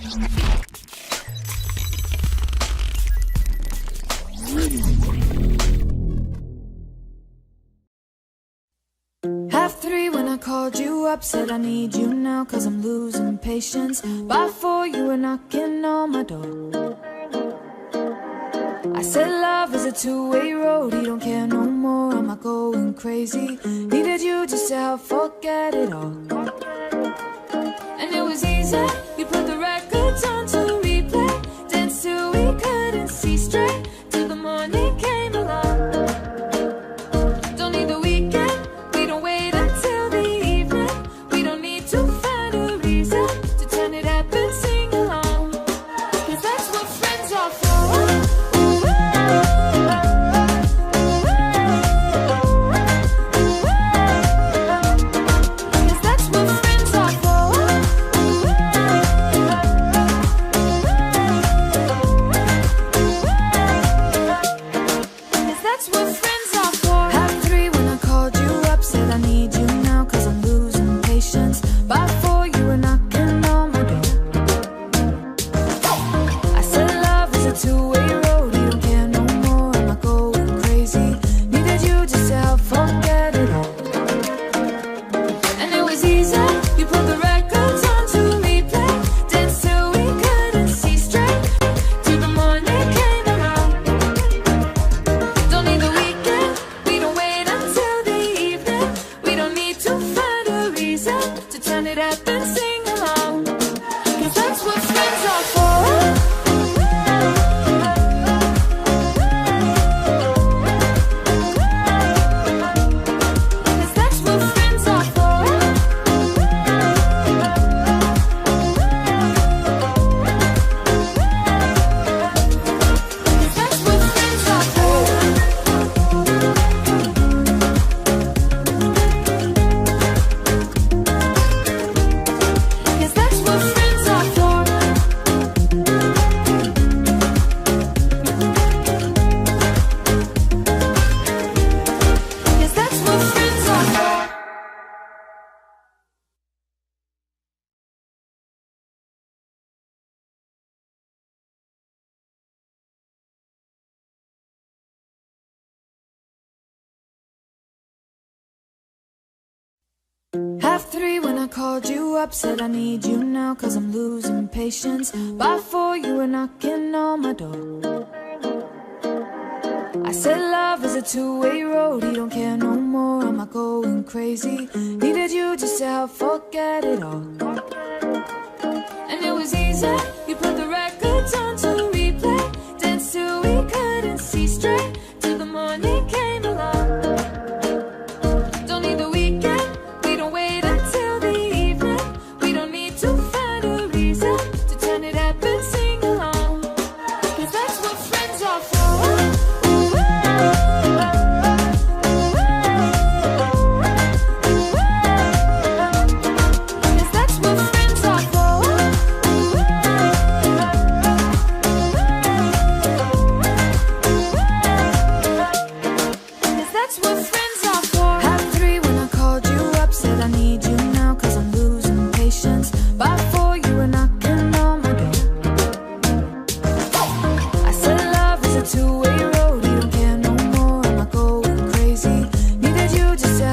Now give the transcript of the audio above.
Half three when I called you up, said I need you now cause I'm losing patience. By four you were knocking on my door. I said love is a two-way road, he don't care no more, am I going crazy? Needed you just to help forget it all. And it was easy, you put the records on to replay, danced till we couldn't see straight, till the morning came along. Don't need the weekend, we don't wait until the evening, we don't need to find a reason to turn it up and sing along, cause that's what friends are for. Half three when I called you up, said I need you now cause I'm losing patience. By four you were knocking on my door. I said love is a two-way road, he don't care no more, am I going crazy? Needed you just to help forget it all. And it was easy, you put the records on to replay, danced till we couldn't see straight, till the morning came along. Don't need the weekend, we don't wait until the evening, we don't need to find a reason to turn it up and sing along, cause that's what friends are for. Two-way road, you don't care no more, am I going crazy? Needed you just to